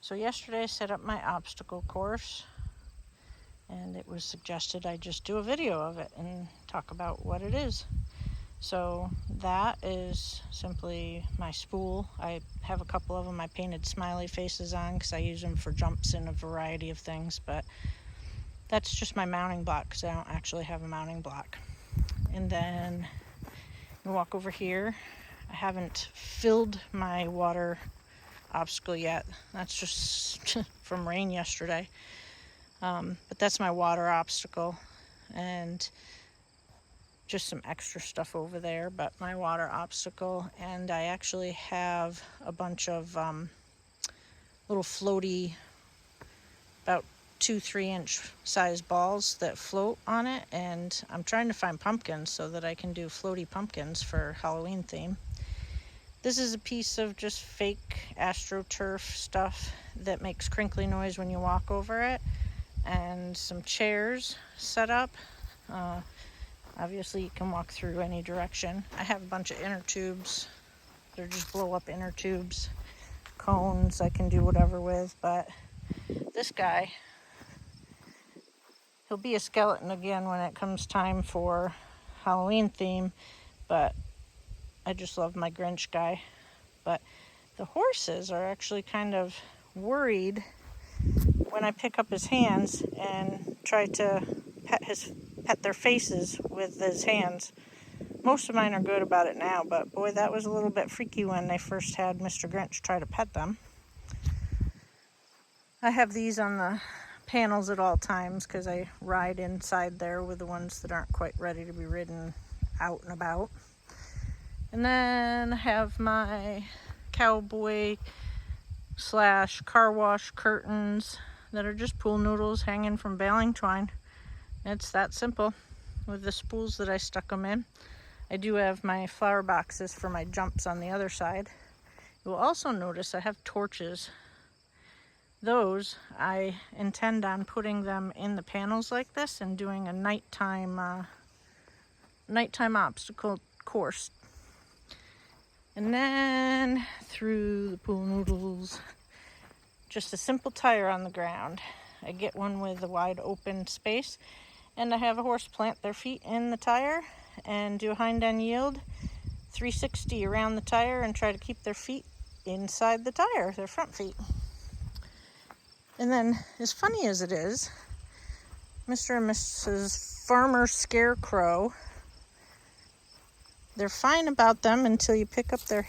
So yesterday I set up my obstacle course, and it was suggested I just do a video of it and talk about what it is. So that is simply my spool. I have a couple of them I painted smiley faces on because I use them for jumps in a variety of things, but that's just my mounting block because I don't actually have a mounting block. And then you walk over here. I haven't filled my water obstacle yet. That's just from rain yesterday. But that's my water obstacle, and just some extra stuff over there, but my water obstacle. And I actually have a bunch of little floaty, about 2-3 inch size balls that float on it, and I'm trying to find pumpkins so that I can do floaty pumpkins for Halloween theme. This is a piece of just fake AstroTurf stuff that makes crinkly noise when you walk over it, and some chairs set up. Obviously you can walk through any direction. I have a bunch of inner tubes. They're just blow up inner tubes, cones I can do whatever with, but this guy, he'll be a skeleton again when it comes time for Halloween theme, but I just love my Grinch guy. But the horses are actually kind of worried when I pick up his hands and try to pet their faces with his hands. Most of mine are good about it now, but boy, that was a little bit freaky when they first had Mr. Grinch try to pet them. I have these on the panels at all times because I ride inside there with the ones that aren't quite ready to be ridden out and about. And then I have my cowboy / car wash curtains that are just pool noodles hanging from baling twine. It's that simple with the spools that I stuck them in. I do have my flower boxes for my jumps on the other side. You'll also notice I have torches. Those, I intend on putting them in the panels like this and doing a nighttime obstacle course. And then through the pool noodles, just a simple tire on the ground. I get one with a wide open space, and I have a horse plant their feet in the tire and do a hind end yield 360 around the tire and try to keep their feet inside the tire, their front feet. And then, as funny as it is, Mr. and Mrs. Farmer Scarecrow, they're fine about them until you pick up their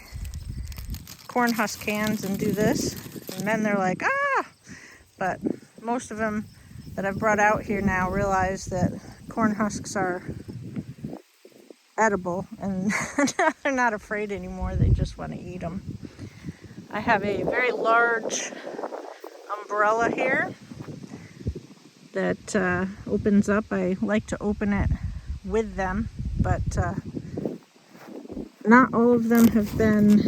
corn husk cans and do this, and then they're like, ah! But most of them that I've brought out here now realize that corn husks are edible, and they're not afraid anymore. They just want to eat them. I have a very large umbrella here that opens up. I like to open it with them, but not all of them have been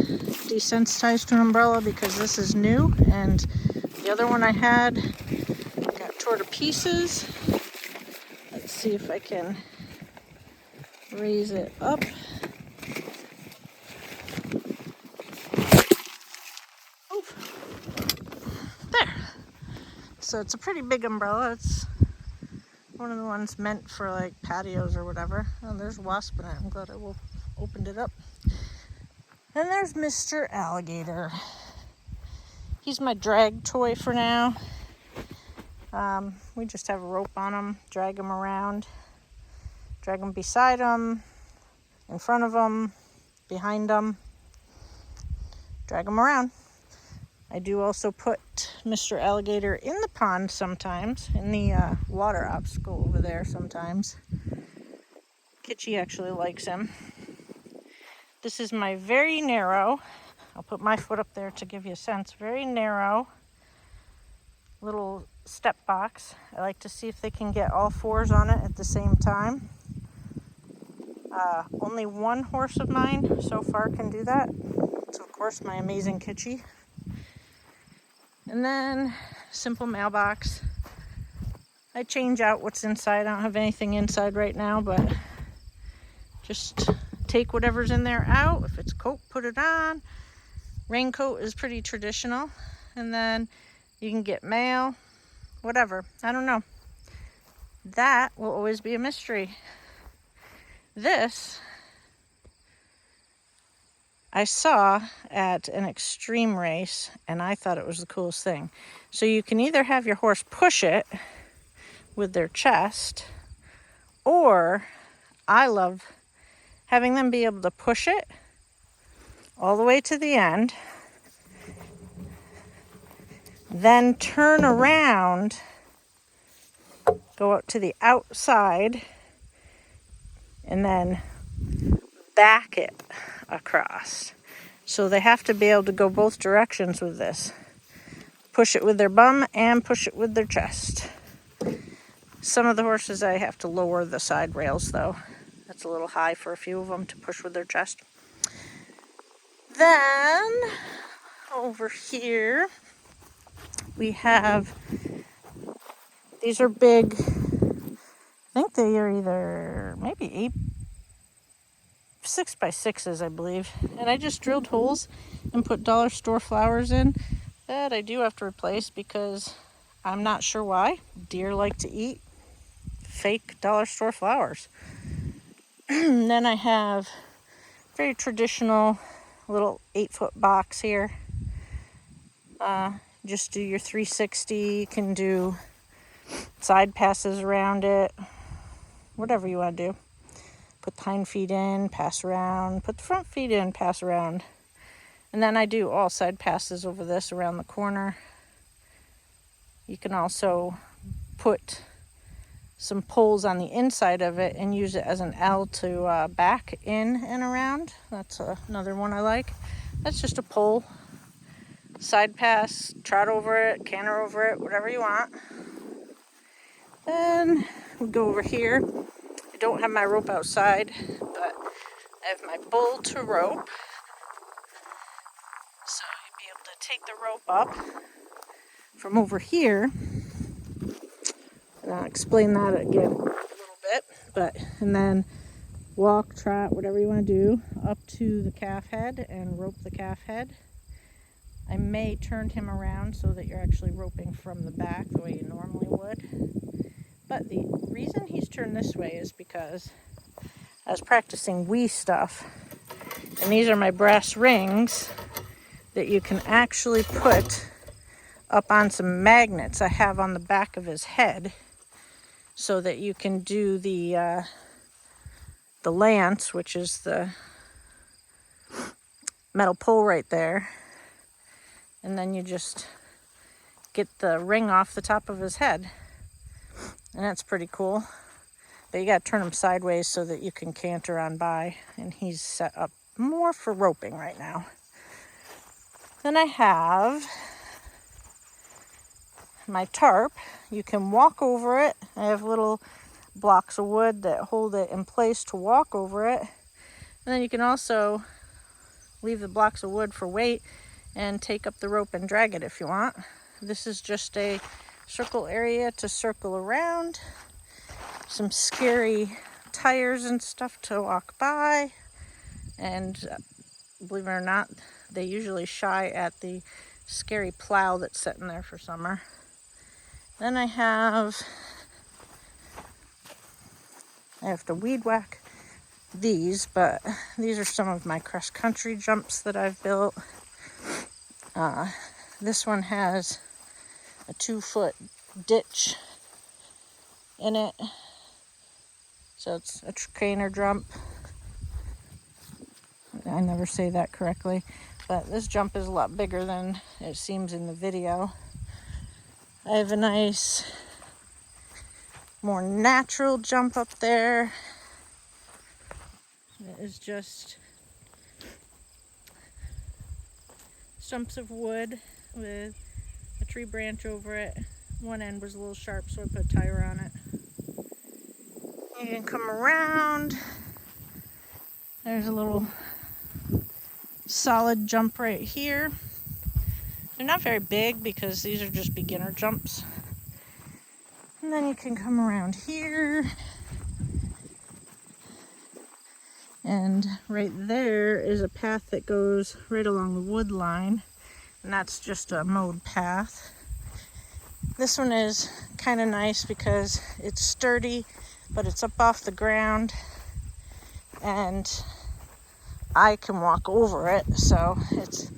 desensitized to an umbrella because this is new, and the other one I had got tore to pieces. Let's see if I can raise it up. There. So it's a pretty big umbrella. It's one of the ones meant for like patios or whatever. Oh, there's a wasp in it. I'm glad I opened it up. And there's Mr. Alligator. He's my drag toy for now. We just have a rope on him, drag him around, drag him beside him, in front of him, behind him, drag him around. I do also put Mr. Alligator in the pond sometimes, in the water obstacle over there sometimes. Kitschy actually likes him. This is my very narrow, I'll put my foot up there to give you a sense, very narrow little step box. I like to see if they can get all fours on it at the same time. Only one horse of mine so far can do that. So of course my amazing Kitschy. And then simple mailbox. I change out what's inside. I don't have anything inside right now, but just take whatever's in there out. If it's coat, put it on. Raincoat is pretty traditional. And then You can get mail, whatever. I don't know. That will always be a mystery. This I saw at an extreme race, and I thought it was the coolest thing. So you can either have your horse push it with their chest, or I love having them be able to push it all the way to the end, then turn around, go out to the outside, and then back it across. So they have to be able to go both directions with this. Push it with their bum and push it with their chest. Some of the horses I have to lower the side rails though. That's a little high for a few of them to push with their chest. Then over here we have, these are big, I think they are either maybe 6x6s, I believe. And I just drilled holes and put dollar store flowers in that I do have to replace because I'm not sure why. Deer like to eat fake dollar store flowers. And then I have very traditional little 8-foot box here. Just do your 360. You can do side passes around it, whatever you want to do. Put the hind feet in, pass around, put the front feet in, pass around. And then I do all side passes over this around the corner. You can also put some poles on the inside of it and use it as an L to back in and around. That's another one I like. That's just a pole. Side pass, trot over it, canter over it, whatever you want. Then we go over here. I don't have my rope outside, but I have my bull to rope. So you'll be able to take the rope up from over here. And I'll explain that again a little bit. And then walk, trot, whatever you want to do, up to the calf head and rope the calf head. I may turn him around so that you're actually roping from the back the way you normally would. But the reason he's turned this way is because I was practicing wee stuff. And these are my brass rings that you can actually put up on some magnets I have on the back of his head so that you can do the lance, which is the metal pole right there. And then you just get the ring off the top of his head. And that's pretty cool. But you got to turn him sideways so that you can canter on by. And he's set up more for roping right now. Then I have my tarp. You can walk over it. I have little blocks of wood that hold it in place to walk over it. And then you can also leave the blocks of wood for weight and take up the rope and drag it if you want. This is just a circle area to circle around. Some scary tires and stuff to walk by. And believe it or not, they usually shy at the scary plow that's sitting there for summer. Then I have to weed whack these, but these are some of my cross country jumps that I've built. This one has a 2-foot ditch in it, so it's a trainer jump. I never say that correctly, but this jump is a lot bigger than it seems in the video. I have a nice, more natural jump up there. It is just stumps of wood with a tree branch over it. One end was a little sharp, so I put a tire on it. You can come around. There's a little solid jump right here. They're not very big because these are just beginner jumps. And then you can come around here. And right there is a path that goes right along the wood line. And that's just a mowed path. This one is kind of nice because it's sturdy, but it's up off the ground and I can walk over it, so it's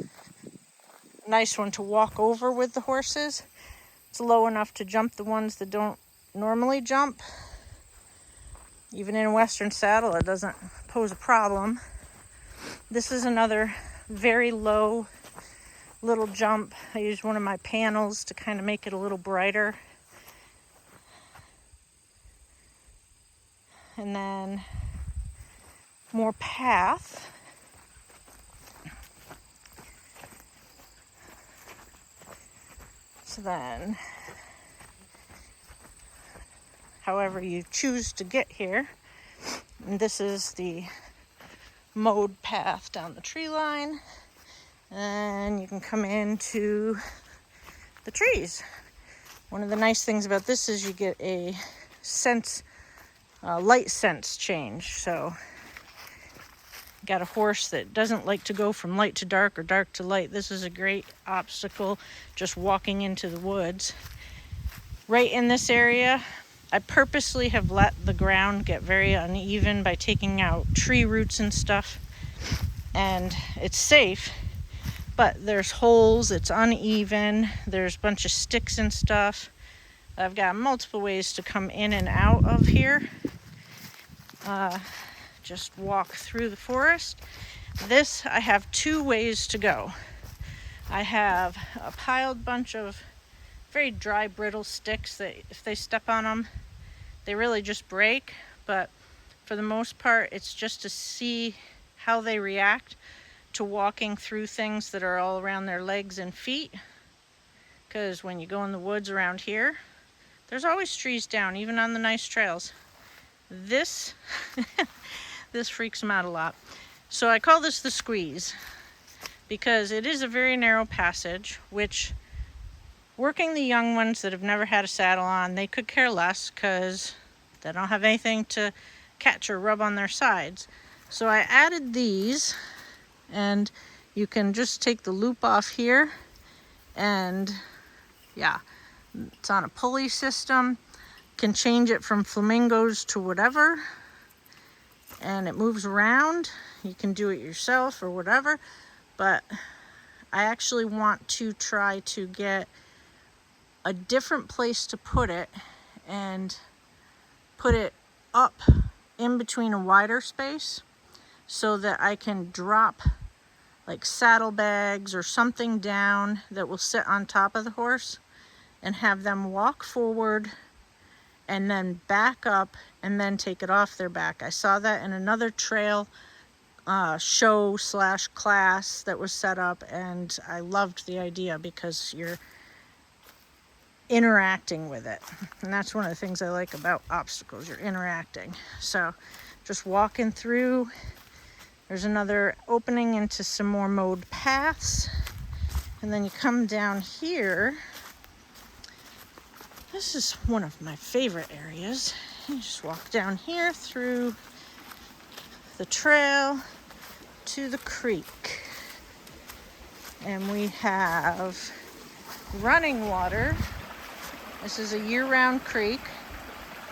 a nice one to walk over with the horses. It's low enough to jump the ones that don't normally jump. Even in a Western saddle, it doesn't pose a problem. This is another very low little jump. I used one of my panels to kind of make it a little brighter. And then more path. So then, however you choose to get here, and this is the mowed path down the tree line, and you can come into the trees. One of the nice things about this is you get a light sense change. So got a horse that doesn't like to go from light to dark or dark to light. This is a great obstacle just walking into the woods. Right in this area, I purposely have let the ground get very uneven by taking out tree roots and stuff. And it's safe, but there's holes, it's uneven, there's a bunch of sticks and stuff. I've got multiple ways to come in and out of here. Just walk through the forest. This, I have two ways to go. I have a piled bunch of very dry, brittle sticks that if they step on them, they really just break. But for the most part, it's just to see how they react to walking through things that are all around their legs and feet. Because when you go in the woods around here, there's always trees down, even on the nice trails. This this freaks them out a lot. So I call this the squeeze because it is a very narrow passage, which working the young ones that have never had a saddle on, they could care less because they don't have anything to catch or rub on their sides. So I added these, and you can just take the loop off here, and yeah, it's on a pulley system. Can change it from flamingos to whatever, and it moves around. You can do it yourself or whatever, but I actually want to try to get a different place to put it and put it up in between a wider space so that I can drop like saddlebags or something down that will sit on top of the horse and have them walk forward and then back up and then take it off their back. I saw that in another trail show / class that was set up, and I loved the idea because you're interacting with it. And that's one of the things I like about obstacles, you're interacting. So just walking through, there's another opening into some more mowed paths. And then you come down here. This is one of my favorite areas. You just walk down here through the trail to the creek. And we have running water. This is a year-round creek.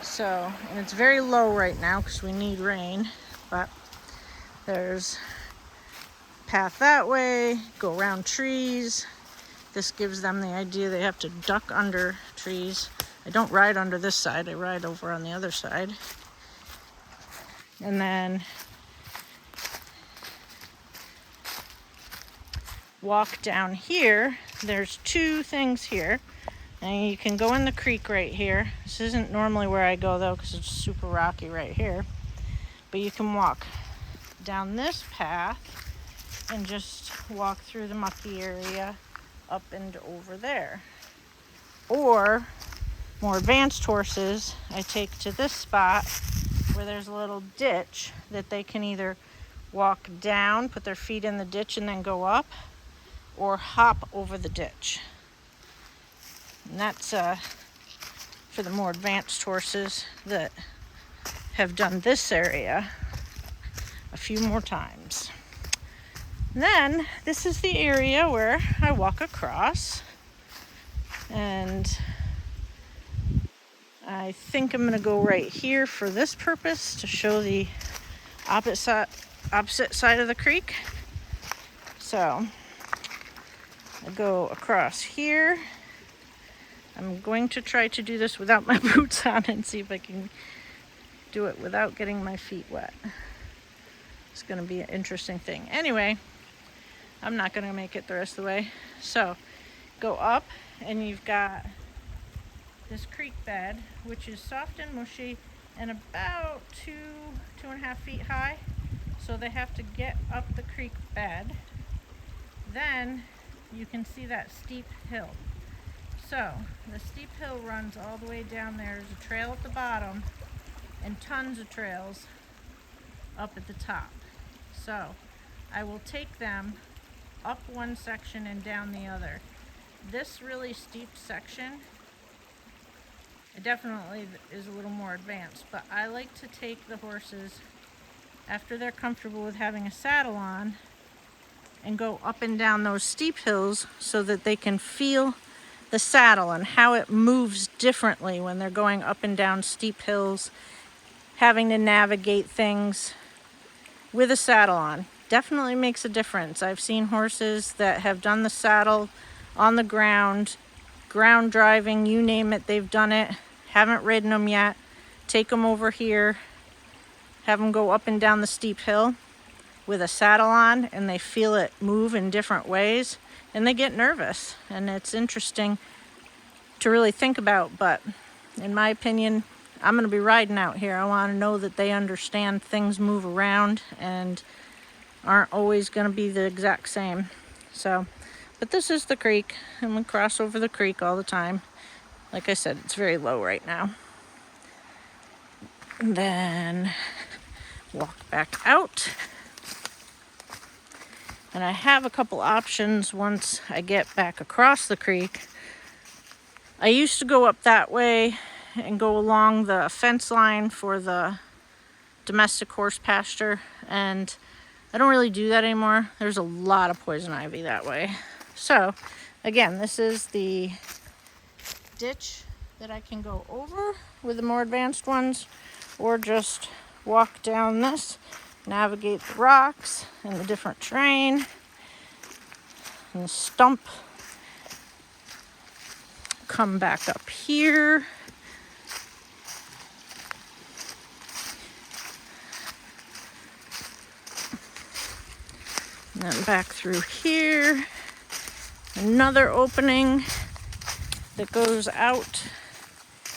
So, and it's very low right now because we need rain, but there's path that way, go around trees. This gives them the idea they have to duck under trees. I don't ride under this side, I ride over on the other side. And then walk down here. There's two things here. And you can go in the creek right here. This isn't normally where I go though because it's super rocky right here. But you can walk down this path and just walk through the mucky area up and over there. Or more advanced horses, I take to this spot where there's a little ditch that they can either walk down, put their feet in the ditch and then go up, or hop over the ditch. And that's for the more advanced horses that have done this area a few more times. And then this is the area where I walk across, and I think I'm going to go right here for this purpose, to show the opposite side of the creek. So I go across here. I'm going to try to do this without my boots on and see if I can do it without getting my feet wet. It's going to be an interesting thing. Anyway, I'm not going to make it the rest of the way. So go up and you've got this creek bed, which is soft and mushy and about 2.5 feet high. So they have to get up the creek bed. Then you can see that steep hill. So the steep hill runs all the way down there. There's a trail at the bottom and tons of trails up at the top. So I will take them up one section and down the other. This really steep section, it definitely is a little more advanced, but I like to take the horses after they're comfortable with having a saddle on and go up and down those steep hills so that they can feel the saddle and how it moves differently when they're going up and down steep hills, having to navigate things with a saddle on. Definitely makes a difference. I've seen horses that have done the saddle on the ground driving, you name it, they've done it. Haven't ridden them yet. Take them over here, have them go up and down the steep hill with a saddle on, and they feel it move in different ways and they get nervous. And it's interesting to really think about, but in my opinion, I'm going to be riding out here. I want to know that they understand things move around and aren't always going to be the exact same. So, but this is the creek, and we cross over the creek all the time. Like I said, it's very low right now. And then walk back out. And I have a couple options once I get back across the creek. I used to go up that way and go along the fence line for the domestic horse pasture, and I don't really do that anymore. There's a lot of poison ivy that way. So again, this is the ditch that I can go over with the more advanced ones, or just walk down this, navigate the rocks and the different terrain and the stump, come back up here, and then back through here, another opening that goes out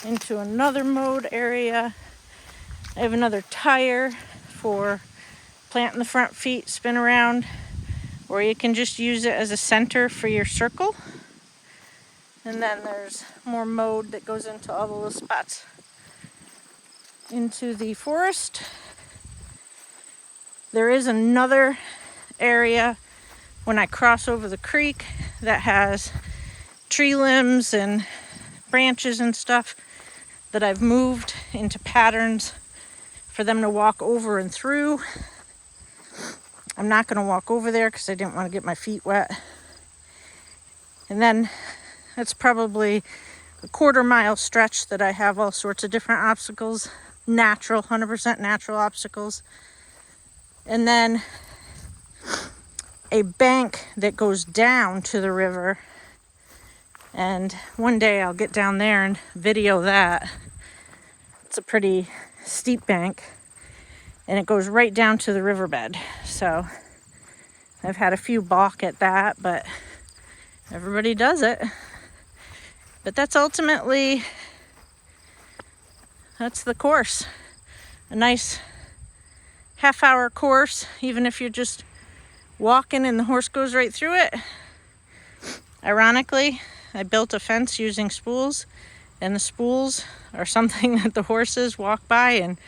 into another mode area. I have another tire for planting the front feet, spin around, or you can just use it as a center for your circle. And then there's more mode that goes into all the little spots into the forest. There is another area when I cross over the creek that has tree limbs and branches and stuff that I've moved into patterns for them to walk over and through. I'm not going to walk over there because I didn't want to get my feet wet. And then it's probably a 1/4 mile stretch that I have all sorts of different obstacles, natural, 100% natural obstacles. And then a bank that goes down to the river. And one day I'll get down there and video that. It's a pretty steep bank, and it goes right down to the riverbed. So I've had a few balk at that, but everybody does it. But that's ultimately, that's the course. A nice half-hour course, even if you're just walking and the horse goes right through it. Ironically, I built a fence using spools, and the spools are something that the horses walk by, and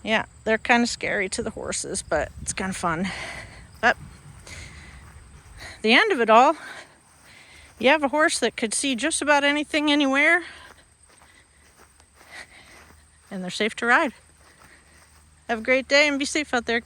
yeah, they're kind of scary to the horses, but it's kind of fun. But the end of it all, you have a horse that could see just about anything anywhere, and they're safe to ride. Have a great day and be safe out there.